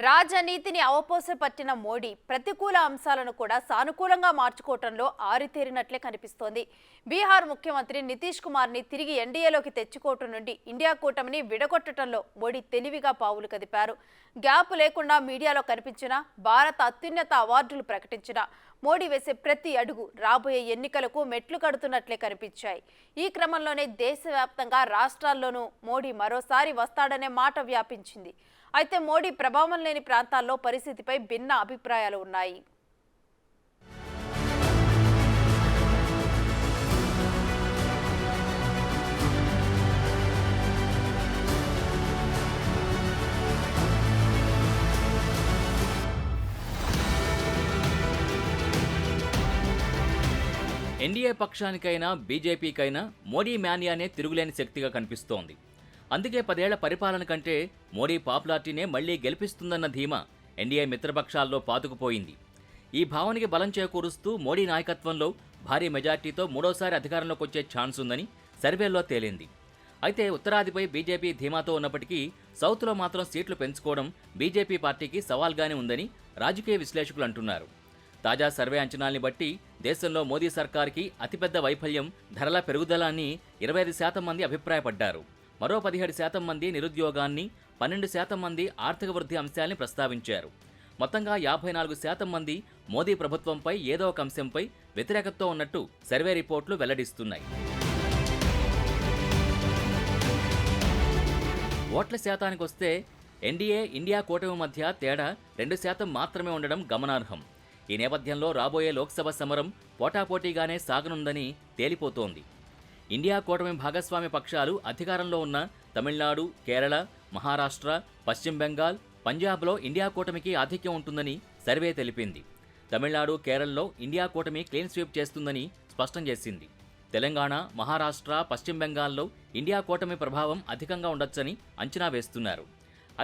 రాజనీతిని అవపోసపట్టిన మోడీ ప్రతికూల అంశాలను కూడా సానుకూలంగా మార్చుకోవటంలో ఆరితేరినట్లే కనిపిస్తోంది. బీహార్ ముఖ్యమంత్రి నితీష్ కుమార్ని తిరిగి ఎన్డీఏలోకి తెచ్చుకోవటం నుండి ఇండియా కూటమిని విడగొట్టడంలో మోడీ తెలివిగా పావులు కదిపారు. గ్యాప్ లేకుండా మీడియాలో కనిపించిన, భారత అత్యున్నత అవార్డులు ప్రకటించిన మోడీ వేసే ప్రతి అడుగు రాబోయే ఎన్నికలకు మెట్లు కడుతున్నట్లే కనిపించాయి. ఈ క్రమంలోనే దేశవ్యాప్తంగా రాష్ట్రాల్లోనూ మోడీ మరోసారి వస్తాడనే మాట వ్యాపించింది. అయితే మోడీ ప్రభావం లేని ప్రాంతాల్లో పరిస్థితిపై భిన్న అభిప్రాయాలు ఉన్నాయి. ఎన్డీఏ పక్షానికైనా బీజేపీకైనా మోడీ మాన్యానే తిరుగులేని శక్తిగా కనిపిస్తోంది. అందుకే 10 ఏళ్ల పరిపాలన కంటే మోడీ పాపులారిటీనే మళ్లీ గెలిపిస్తుందన్న ధీమా ఎన్డీఏ మిత్రపక్షాల్లో పాతుకుపోయింది. ఈ భావనకి బలం చేకూరుస్తూ మోడీ నాయకత్వంలో భారీ మెజార్టీతో మూడోసారి అధికారంలోకి వచ్చే ఛాన్స్ ఉందని సర్వేల్లో తేలింది. అయితే ఉత్తరాదిపై బీజేపీ ధీమాతో ఉన్నప్పటికీ సౌత్లో మాత్రం సీట్లు పెంచుకోవడం బీజేపీ పార్టీకి సవాల్గానే ఉందని రాజకీయ విశ్లేషకులు అంటున్నారు. తాజా సర్వే అంచనాల్ని బట్టి దేశంలో మోదీ సర్కార్కి అతిపెద్ద వైఫల్యం ధరల పెరుగుదల అని 25% మంది అభిప్రాయపడ్డారు. మరో 17% మంది నిరుద్యోగాన్ని, 12% మంది ఆర్థిక వృద్ధి అంశాల్ని ప్రస్తావించారు. మొత్తంగా 54% మంది మోదీ ప్రభుత్వంపై ఏదో ఒక అంశంపై వ్యతిరేకతతో ఉన్నట్టు సర్వే రిపోర్టులు వెల్లడిస్తున్నాయి. ఓట్ల శాతానికి వస్తే ఎన్డీఏ, ఇండియా కూటమి మధ్య తేడా 2% మాత్రమే ఉండడం గమనార్హం. ఈ నేపథ్యంలో రాబోయే లోక్సభ సమరం పోటాపోటీగానే సాగనుందని తేలిపోతోంది. ఇండియా కూటమి భాగస్వామ్య పక్షాలు అధికారంలో ఉన్న తమిళనాడు, కేరళ, మహారాష్ట్ర, పశ్చిమ బెంగాల్, పంజాబ్లో ఇండియా కూటమికి ఆధిక్యం ఉంటుందని సర్వే తెలిపింది. తమిళనాడు, కేరళలో ఇండియా కూటమి క్లీన్ స్వీప్ చేస్తుందని స్పష్టం చేసింది. తెలంగాణ, మహారాష్ట్ర, పశ్చిమ బెంగాల్లో ఇండియా కూటమి ప్రభావం అధికంగా ఉండొచ్చని అంచనా వేస్తున్నారు.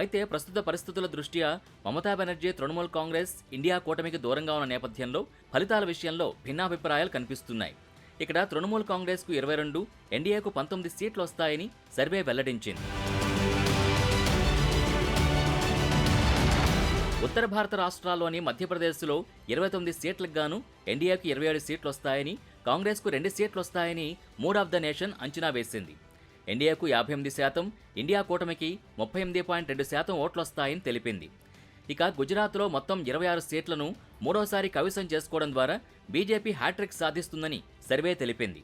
అయితే ప్రస్తుత పరిస్థితుల దృష్ట్యా మమతా బెనర్జీ తృణమూల్ కాంగ్రెస్ ఇండియా కూటమికి దూరంగా ఉన్న నేపథ్యంలో ఫలితాల విషయంలో భిన్నాభిప్రాయాలు కనిపిస్తున్నాయి. ఇక్కడ తృణమూల్ కాంగ్రెస్కు 22, ఎన్డీఏకు 19 సీట్లు వస్తాయని సర్వే వెల్లడించింది. ఉత్తర భారత రాష్ట్రాల్లోని మధ్యప్రదేశ్లో 29 సీట్లకు గాను ఎన్డీఏకు 27 సీట్లు వస్తాయని, కాంగ్రెస్కు 2 సీట్లు వస్తాయని మూడ్ ఆఫ్ ద నేషన్ అంచనా వేసింది. ఎన్డీఏకు 58%, ఇండియా కూటమికి 38.2% ఓట్లొస్తాయని తెలిపింది. ఇక గుజరాత్లో మొత్తం 26 సీట్లను మూడోసారి కైవసం చేసుకోవడం ద్వారా బీజేపీ హ్యాట్రిక్ సాధిస్తుందని సర్వే తెలిపింది.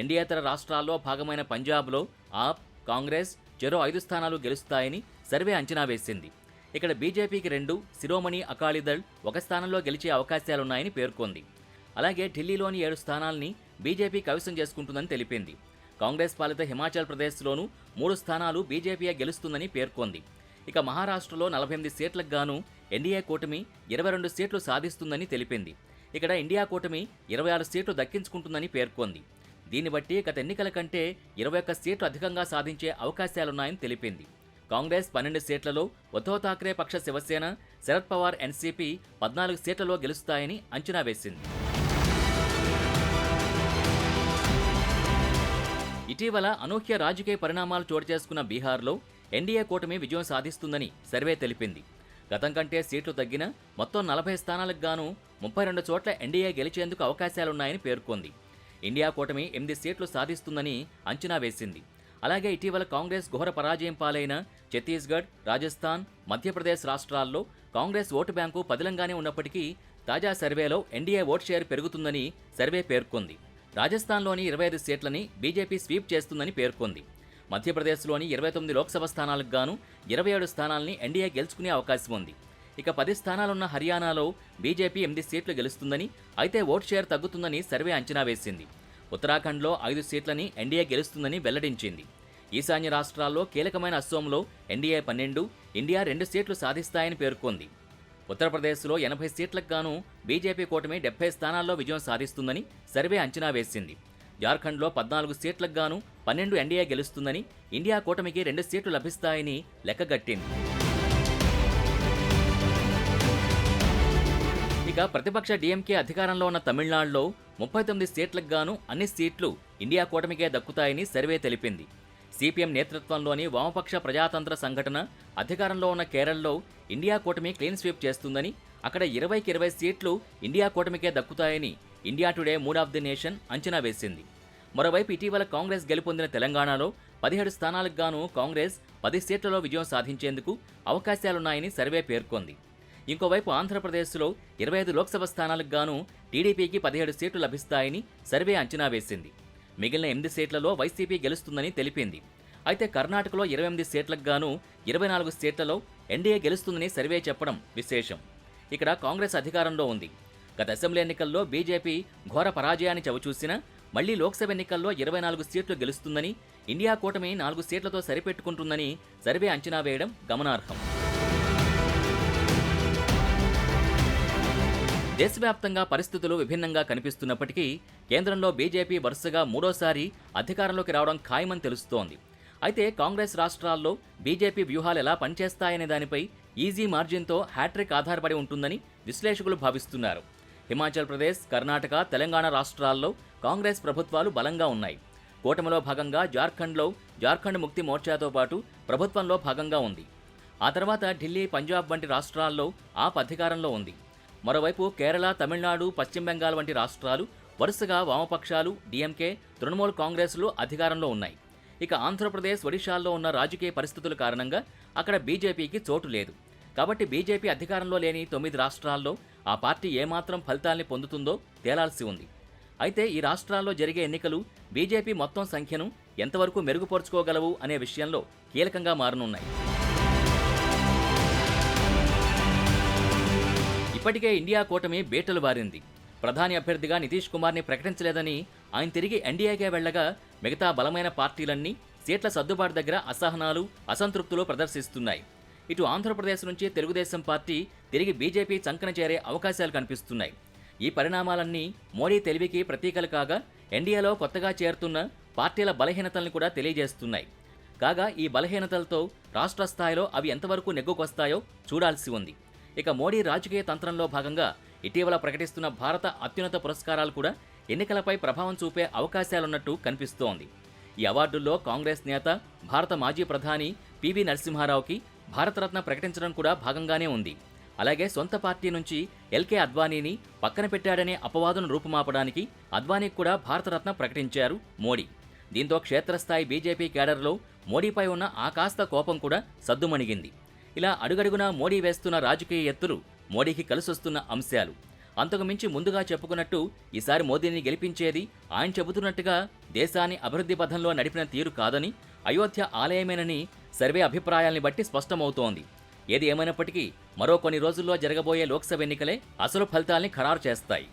ఎన్డీయేతర రాష్ట్రాల్లో భాగమైన పంజాబ్లో ఆప్, కాంగ్రెస్ చెరో 5 స్థానాలు గెలుస్తాయని సర్వే అంచనా వేసింది. ఇక్కడ బీజేపీకి 2, శిరోమణి అకాలీదళ్ 1 స్థానంలో గెలిచే అవకాశాలున్నాయని పేర్కొంది. అలాగే ఢిల్లీలోని 7 స్థానాల్ని బీజేపీ కైవసం చేసుకుంటుందని తెలిపింది. కాంగ్రెస్ పాలిత హిమాచల్ ప్రదేశ్లోనూ 3 స్థానాలు బీజేపీయే గెలుస్తుందని పేర్కొంది. ఇక మహారాష్ట్రలో 48 సీట్లకు గాను ఎన్డీఏ కూటమి 22 సీట్లు సాధిస్తుందని తెలిపింది. ఇక్కడ ఇండియా కూటమి 26 సీట్లు దక్కించుకుంటుందని పేర్కొంది. దీన్ని బట్టి గత ఎన్నికల కంటే 21 సీట్లు అధికంగా సాధించే అవకాశాలున్నాయని తెలిపింది. కాంగ్రెస్ 12 సీట్లలో, ఉద్ధవ్ ఠాక్రే పక్ష శివసేన, శరద్ పవార్ ఎన్సీపీ 14 సీట్లలో గెలుస్తాయని అంచనా వేసింది. ఇటీవల అనూహ్య రాజకీయ పరిణామాలు చోటు చేసుకున్న బీహార్లో ఎన్డీఏ కూటమి విజయం సాధిస్తుందని సర్వే తెలిపింది. గతం కంటే సీట్లు తగ్గిన మొత్తం 40 స్థానాలకు గాను 32 చోట్ల ఎన్డీఏ గెలిచేందుకు అవకాశాలున్నాయని పేర్కొంది. ఇండియా కూటమి 8 సీట్లు సాధిస్తుందని అంచనా వేసింది. అలాగే ఇటీవల కాంగ్రెస్ ఘోర పరాజయం పాలైన ఛత్తీస్గఢ్, రాజస్థాన్, మధ్యప్రదేశ్ రాష్ట్రాల్లో కాంగ్రెస్ ఓటు బ్యాంకు పదిలంగానే ఉన్నప్పటికీ తాజా సర్వేలో ఎన్డీఏ ఓట్ షేర్ పెరుగుతుందని సర్వే పేర్కొంది. రాజస్థాన్లోని 25 సీట్లని బీజేపీ స్వీప్ చేస్తుందని పేర్కొంది. మధ్యప్రదేశ్లోని 29 లోక్సభ స్థానాలకు గాను 27 స్థానాల్ని ఎన్డీఏ గెలుచుకునే అవకాశం ఉంది. ఇక 10 స్థానాలున్న హర్యానాలో బీజేపీ 8 సీట్లు గెలుస్తుందని, అయితే ఓట్ షేర్ తగ్గుతుందని సర్వే అంచనా వేసింది. ఉత్తరాఖండ్లో 5 సీట్లని ఎన్డీఏ గెలుస్తుందని వెల్లడించింది. ఈశాన్య రాష్ట్రాల్లో కీలకమైన అస్సోంలో ఎన్డీఏ 12, ఇండియా 2 సీట్లు సాధిస్తాయని పేర్కొంది. ఉత్తరప్రదేశ్లో 80 సీట్లకు గాను బీజేపీ కూటమి 70 స్థానాల్లో విజయం సాధిస్తుందని సర్వే అంచనా వేసింది. జార్ఖండ్లో 14 సీట్లకు గాను 12 ఎన్డీఏ గెలుస్తుందని, ఇండియా కూటమికి 2 సీట్లు లభిస్తాయని లెక్కగట్టింది. ఇక ప్రతిపక్ష డీఎంకే అధికారంలో ఉన్న తమిళనాడులో 39 సీట్లకు గాను అన్ని సీట్లు ఇండియా కూటమికే దక్కుతాయని సర్వే తెలిపింది. సిపిఎం నేతృత్వంలోని వామపక్ష ప్రజాతంత్ర సంఘటన అధికారంలో ఉన్న కేరళలో ఇండియా కూటమి క్లీన్ స్వీప్ చేస్తుందని, అక్కడ 20కి 20 సీట్లు ఇండియా కూటమికే దక్కుతాయని India Today mood of the nation అంచనా వేసింది. మరోవైపు ఇటీవల కాంగ్రెస్ గెలుపొందిన తెలంగాణలో 17 స్థానాలకు గాను కాంగ్రెస్ 10 సీట్లలో విజయం సాధించేందుకు అవకాశాలున్నాయని సర్వే పేర్కొంది. ఇంకోవైపు ఆంధ్రప్రదేశ్లో 25 లోక్సభ స్థానాలకు గాను టీడీపీకి 17 సీట్లు లభిస్తాయని సర్వే అంచనా వేసింది. మిగిలిన 8 సీట్లలో వైసీపీ గెలుస్తుందని తెలిపింది. అయితే కర్ణాటకలో 28 సీట్లకు గాను 24 సీట్లలో ఎన్డీఏ గెలుస్తుందని సర్వే చెప్పడం విశేషం. ఇక్కడ కాంగ్రెస్ అధికారంలో ఉంది. గత అసెంబ్లీ ఎన్నికల్లో బీజేపీ ఘోర పరాజయాన్ని చవిచూసినా మళ్లీ లోక్సభ ఎన్నికల్లో 24 సీట్లు గెలుస్తుందని, ఇండియా కూటమి 4 సీట్లతో సరిపెట్టుకుంటుందని సర్వే అంచనా వేయడం గమనార్హం. దేశవ్యాప్తంగా పరిస్థితులు విభిన్నంగా కనిపిస్తున్నప్పటికీ కేంద్రంలో బీజేపీ వరుసగా మూడోసారి అధికారంలోకి రావడం ఖాయమని తెలుస్తోంది. అయితే కాంగ్రెస్ రాష్ట్రాల్లో బీజేపీ వ్యూహాలు ఎలా పనిచేస్తాయనే దానిపై ఈజీ మార్జిన్తో హ్యాట్రిక్ ఆధారపడి ఉంటుందని విశ్లేషకులు భావిస్తున్నారు. హిమాచల్ ప్రదేశ్, కర్ణాటక, తెలంగాణ రాష్ట్రాల్లో కాంగ్రెస్ ప్రభుత్వాలు బలంగా ఉన్నాయి. కూటమిలో భాగంగా జార్ఖండ్లో జార్ఖండ్ ముక్తి మోర్చాతో పాటు ప్రభుత్వంలో భాగంగా ఉంది. ఆ తర్వాత ఢిల్లీ, పంజాబ్ వంటి రాష్ట్రాల్లో ఆప్ అధికారంలో ఉంది. మరోవైపు కేరళ, తమిళనాడు, పశ్చిమ బెంగాల్ వంటి రాష్ట్రాలు వరుసగా వామపక్షాలు, డీఎంకే, తృణమూల్ కాంగ్రెస్లు అధికారంలో ఉన్నాయి. ఇక ఆంధ్రప్రదేశ్, ఒడిశాల్లో ఉన్న రాజకీయ పరిస్థితుల కారణంగా అక్కడ బీజేపీకి చోటు లేదు. కాబట్టి బీజేపీ అధికారంలో లేని 9 రాష్ట్రాల్లో ఆ పార్టీ ఏమాత్రం ఫలితాల్ని పొందుతుందో తేలాల్సి ఉంది. అయితే ఈ రాష్ట్రాల్లో జరిగే ఎన్నికలు బీజేపీ మొత్తం సంఖ్యను ఎంతవరకు మెరుగుపరుచుకోగలవు అనే విషయంలో కీలకంగా మారనున్నాయి. ఇప్పటికే ఇండియా కూటమి బీటలు బారింది. ప్రధాని అభ్యర్థిగా నితీష్ కుమార్ని ప్రకటించలేదని ఆయన తిరిగి ఎన్డీఏకే వెళ్లగా మిగతా బలమైన పార్టీలన్నీ సీట్ల సర్దుబాటు దగ్గర అసహనాలు, అసంతృప్తులు ప్రదర్శిస్తున్నాయి. ఇటు ఆంధ్రప్రదేశ్ నుంచి తెలుగుదేశం పార్టీ తిరిగి బీజేపీ చంకన చేరే అవకాశాలు కనిపిస్తున్నాయి. ఈ పరిణామాలన్నీ మోడీ తెలివికి ప్రతీకలు కాగా ఎన్డీఏలో కొత్తగా చేరుతున్న పార్టీల బలహీనతల్ని కూడా తెలియజేస్తున్నాయి. కాగా ఈ బలహీనతలతో రాష్ట్ర స్థాయిలో అవి ఎంతవరకు నెగ్గుకొస్తాయో చూడాల్సి ఉంది. ఇక మోడీ రాజకీయ తంత్రంలో భాగంగా ఇటీవల ప్రకటిస్తున్న భారత అత్యున్నత పురస్కారాలు కూడా ఎన్నికలపై ప్రభావం చూపే అవకాశాలున్నట్టు కనిపిస్తోంది. ఈ అవార్డుల్లో కాంగ్రెస్ నేత, భారత మాజీ ప్రధాని పివి నరసింహారావుకి భారతరత్న ప్రకటించడం కూడా భాగంగానే ఉంది. అలాగే సొంత పార్టీ నుంచి ఎల్కే అద్వానీని పక్కన పెట్టాడనే అపవాదును రూపుమాపడానికి అద్వానీకి కూడా భారతరత్న ప్రకటించారు మోడీ. దీంతో క్షేత్రస్థాయి బీజేపీ కేడర్లో మోడీపై ఉన్న ఆ కాస్త కోపం కూడా సద్దుమణిగింది. ఇలా అడుగడుగునా మోడీ వేస్తున్న రాజకీయ ఎత్తులు మోడీకి కలిసొస్తున్న అంశాలు. అంతకు మించి ముందుగా చెప్పుకున్నట్టు ఈసారి మోదీని గెలిపించేది ఆయన చెబుతున్నట్టుగా దేశాన్ని అభివృద్ధి పథంలో నడిపిన తీరు కాదని, అయోధ్య ఆలయమేనని సర్వే అభిప్రాయాల్ని బట్టి స్పష్టమవుతోంది. ఏది ఏమైనప్పటికీ మరో కొన్ని రోజుల్లో జరగబోయే లోక్సభ ఎన్నికలే అసలు ఫలితాల్ని ఖరారు చేస్తాయి.